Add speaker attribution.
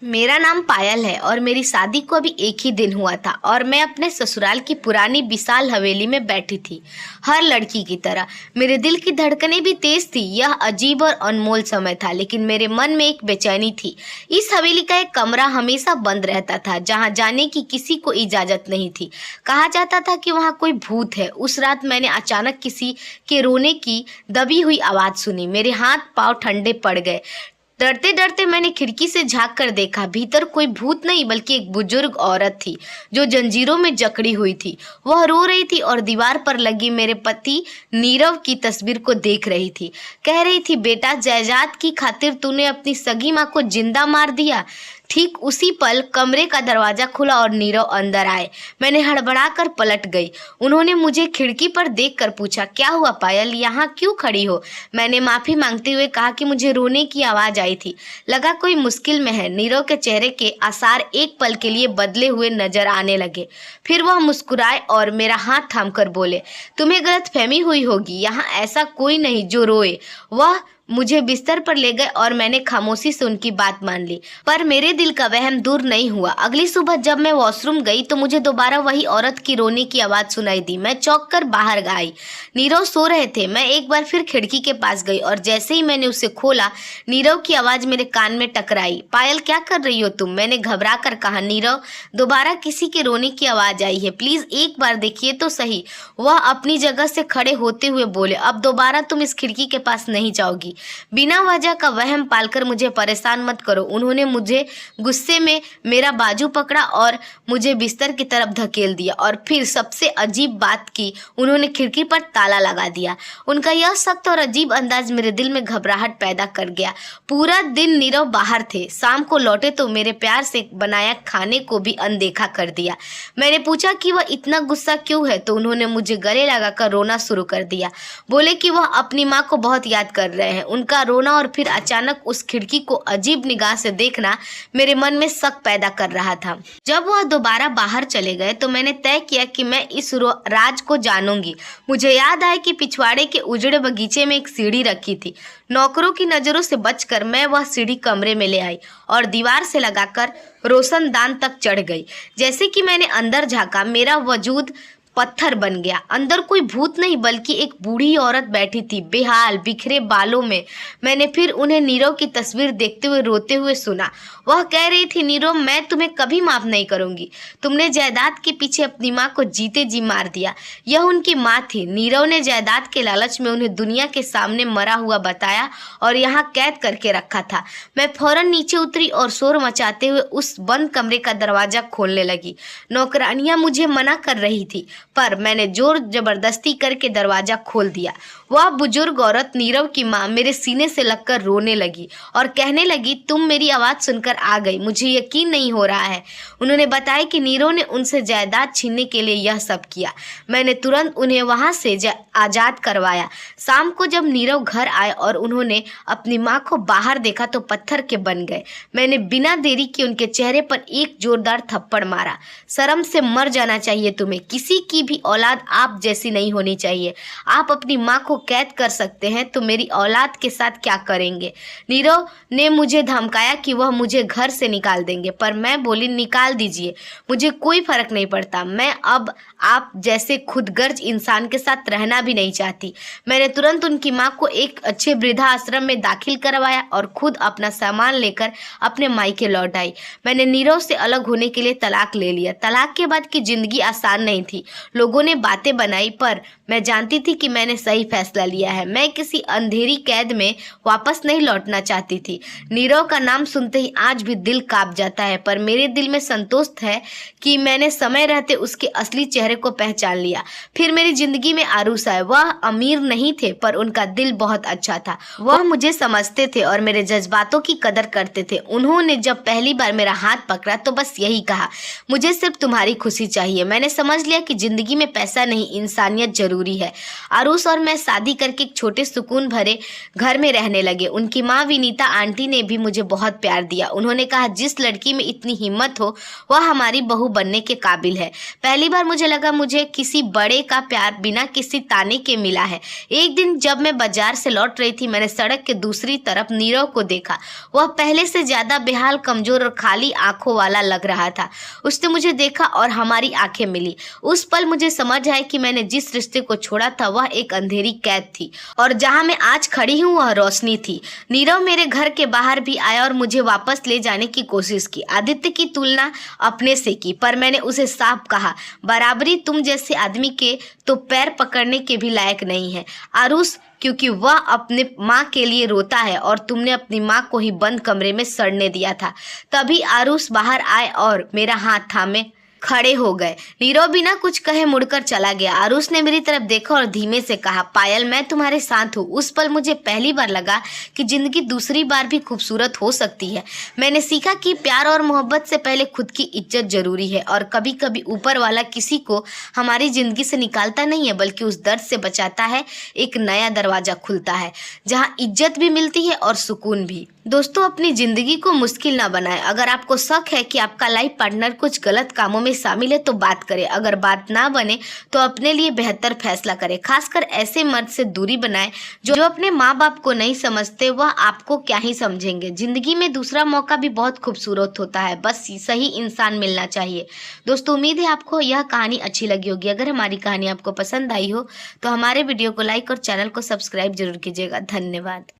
Speaker 1: मेरा नाम पायल है और मेरी शादी को अभी एक ही दिन हुआ था और मैं अपने ससुराल की पुरानी विशाल हवेली में बैठी थी। हर लड़की की तरह मेरे दिल की धड़कनें भी तेज थी। यह अजीब और अनमोल समय था, लेकिन मेरे मन में एक बेचैनी थी। इस हवेली का एक कमरा हमेशा बंद रहता था, जहां जाने की किसी को इजाजत नहीं थी। कहा जाता था कि वहां कोई भूत है। उस रात मैंने अचानक किसी के रोने की दबी हुई आवाज सुनी। मेरे हाथ पांव ठंडे पड़ गए। डरते डरते मैंने खिड़की से झांक कर देखा। भीतर कोई भूत नहीं बल्कि एक बुजुर्ग औरत थी जो जंजीरों में जकड़ी हुई थी। वह रो रही थी और दीवार पर लगी मेरे पति नीरव की तस्वीर को देख रही थी। कह रही थी, बेटा, जायदाद की खातिर तूने अपनी सगी माँ को जिंदा मार दिया। ठीक उसी पल कमरे का दरवाजा खुला और नीरव अंदर आए। मैंने हड़बड़ाकर पलट गई। उन्होंने मुझे खिड़की पर देखकर पूछा, क्या हुआ पायल, यहाँ क्यों खड़ी हो? मैंने माफी मांगते हुए कहा कि मुझे रोने की आवाज आई थी। लगा कोई मुश्किल में है। नीरव के चेहरे के आसार एक पल के लिए बदले हुए नजर आने लगे। फिर वह मुस्कुराए और मेरा हाथ थामकर बोले, तुम्हें गलतफहमी हुई होगी, यहाँ ऐसा कोई नहीं जो रोए। वह मुझे बिस्तर पर ले गए और मैंने खामोशी से उनकी बात मान ली। पर मेरे दिल का वहम दूर नहीं हुआ। अगली सुबह जब मैं वॉशरूम गई तो मुझे दोबारा वही औरत की रोने की आवाज सुनाई दी। मैं चौंक कर बाहर आई। नीरव सो रहे थे। मैं एक बार फिर खिड़की के पास गई और जैसे ही मैंने उसे खोला, नीरव की आवाज मेरे कान में टकराई। पायल, क्या कर रही हो तुम? मैंने घबरा कर कहा। नीरव, दोबारा किसी के रोने की आवाज आई है, प्लीज एक बार देखिए तो सही। वह अपनी जगह से खड़े होते हुए बोले, अब दोबारा तुम इस खिड़की के पास नहीं जाओगी। बिना वजह का वहम पालकर मुझे परेशान मत करो। उन्होंने मुझे गुस्से में मेरा बाजू पकड़ा और मुझे बिस्तर की तरफ धकेल दिया और फिर सबसे अजीब बात की, उन्होंने खिड़की पर ताला लगा दिया। उनका यह सख्त और अजीब अंदाज मेरे दिल में घबराहट पैदा कर गया। पूरा दिन नीरव बाहर थे। शाम को लौटे तो मेरे प्यार से बनाया खाने को भी अनदेखा कर दिया। मैंने पूछा कि वह इतना गुस्सा क्यों है, तो उन्होंने मुझे गले लगाकर रोना शुरू कर दिया। बोले कि वह अपनी माँ को बहुत याद कर रहे हैं। उनका रोना और फिर अचानक उस खिड़की को अजीब निगाह से देखना मेरे मन में शक पैदा कर रहा था। जब वह दोबारा बाहर चले गए तो मैंने तय किया कि मैं इस राज को जानूंगी। मुझे याद आया कि पिछवाड़े के उजड़े बगीचे में एक सीढ़ी रखी थी। नौकरों की नजरों से बचकर मैं वह सीढ़ी कमरे में ले आई और दीवार से लगाकर रोशनदान तक चढ़ गई। जैसे कि मैंने अंदर झांका, मेरा वजूद पत्थर बन गया। अंदर कोई भूत नहीं बल्कि एक बूढ़ी औरत बैठी थी, बेहाल बिखरे बालों में। मैंने फिर उन्हें नीरव की तस्वीर देखते हुए रोते हुए सुना। वह कह रही थी, नीरव, मैं तुम्हें कभी माफ नहीं करूंगी। तुमने जायदाद के पीछे अपनी माँ को जीते जी मार दिया। यह उनकी माँ थी। नीरव ने जायदाद के लालच में उन्हें दुनिया के सामने मरा हुआ बताया और यहाँ कैद करके रखा था। मैं फौरन नीचे उतरी और शोर मचाते हुए उस बंद कमरे का दरवाजा खोलने लगी। नौकरानियां मुझे मना कर रही थी, पर मैंने जोर जबरदस्ती करके दरवाजा खोल दिया। वह बुजुर्ग औरत, नीरव की माँ, मेरे सीने से लगकर रोने लगी और कहने लगी, तुम मेरी आवाज सुनकर आ गई, मुझे यकीन नहीं हो रहा है। उन्होंने बताया कि नीरव ने उनसे जायदाद छीनने के लिए यह सब किया। मैंने तुरंत उन्हें वहां से आजाद करवाया। शाम को जब नीरव घर आए और उन्होंने अपनी माँ को बाहर देखा तो पत्थर के बन गए। मैंने बिना देरी के उनके चेहरे पर एक जोरदार थप्पड़ मारा। शर्म से मर जाना चाहिए तुम्हें। किसी की भी औलाद आप जैसी नहीं होनी चाहिए। आप अपनी माँ को कैद कर सकते हैं तो मेरी औलाद के साथ क्या करेंगे? नीरव ने मुझे धमकाया कि वह मुझे घर से निकाल देंगे, पर मैं बोली, निकाल दीजिए, मुझे कोई फर्क नहीं पड़ता। मैं अब आप जैसे खुदगर्ज इंसान के साथ रहना भी नहीं चाहती। मैंने तुरंत उनकी माँ को एक अच्छे वृद्धा आश्रम में दाखिल करवाया और खुद अपना सामान लेकर अपने मायके लौट आई। मैंने नीरव से अलग होने के लिए तलाक ले लिया। तलाक के बाद की जिंदगी आसान नहीं थी। लोगों ने बातें बनाई, पर मैं जानती थी कि मैंने सही फैसला लिया है। मैं किसी अंधेरी कैद में वापस नहीं लौटना चाहती थी। नीरव का नाम सुनते ही आज भी दिल कांप जाता है, पर मेरे दिल में संतोष है कि मैंने समय रहते उसके असली चेहरे को पहचान लिया। फिर मेरी जिंदगी में आरूस आए। वह अमीर नहीं थे, पर उनका दिल बहुत अच्छा था। वह मुझे समझते थे और मेरे जज्बातों की कदर करते थे। उन्होंने जब पहली बार मेरा हाथ पकड़ा तो बस यही कहा, मुझे सिर्फ तुम्हारी खुशी चाहिए। मैंने समझ लिया कि जिंदगी में पैसा नहीं, इंसानियत जरूरी है। आरुष और मैं शादी करके एक छोटे सुकून भरे घर में रहने लगे। उनकी माँ विनीता आंटी ने भी मुझे बहुत प्यार दिया। उन्होंने कहा, जिस लड़की में इतनी हिम्मत हो वह हमारी बहू बनने के काबिल है। पहली बार मुझे लगा मुझे किसी बड़े का प्यार बिना किसी ताने के मिला है। एक दिन जब मैं बाजार से लौट रही थी, मैंने सड़क के दूसरी तरफ नीरव को देखा। वह पहले से ज्यादा बेहाल, कमजोर और खाली आंखों वाला लग रहा था। उसने मुझे देखा और हमारी आंखें मिली। उस पल मुझे समझ आया कि मैंने जिस रिश्ते को छोड़ा था वह एक अंधेरी कैद थी और जहां मैं आज खड़ी हूं वह रोशनी थी। नीरव मेरे घर के बाहर भी आया और मुझे वापस ले जाने की कोशिश की। आदित्य की तुलना अपने से की, पर मैंने उसे साफ कहा, बराबरी तुम जैसे आदमी के तो पैर पकड़ने के भी लायक नहीं है आरुष, क्योंकि वह अपने माँ के लिए रोता है और तुमने अपनी माँ को ही बंद कमरे में सड़ने दिया था। तभी आरुष बाहर आए और मेरा हाथ थामे खड़े हो गए। नीरव बिना कुछ कहे मुड़कर चला गया। आरुष ने मेरी तरफ देखा और धीमे से कहा, पायल मैं तुम्हारे साथ हूँ। उस पल मुझे पहली बार लगा कि जिंदगी दूसरी बार भी खूबसूरत हो सकती है। मैंने सीखा कि प्यार और मोहब्बत से पहले खुद की इज्जत जरूरी है और कभी कभी ऊपर वाला किसी को हमारी जिंदगी से निकालता नहीं है, बल्कि उस दर्द से बचाता है। एक नया दरवाजा खुलता है जहाँ इज्जत भी मिलती है और सुकून भी। दोस्तों, अपनी जिंदगी को मुश्किल ना बनाएं। अगर आपको शक है कि आपका लाइफ पार्टनर कुछ गलत कामों में शामिल है तो बात करें। अगर बात ना बने तो अपने लिए बेहतर फैसला करें। खासकर ऐसे मर्द से दूरी बनाएं जो अपने माँ बाप को नहीं समझते, वह आपको क्या ही समझेंगे। जिंदगी में दूसरा मौका भी बहुत खूबसूरत होता है, बस सही इंसान मिलना चाहिए। दोस्तों, उम्मीद है आपको यह कहानी अच्छी लगी होगी। अगर हमारी कहानी आपको पसंद आई हो तो हमारे वीडियो को लाइक और चैनल को सब्सक्राइब जरूर कीजिएगा। धन्यवाद।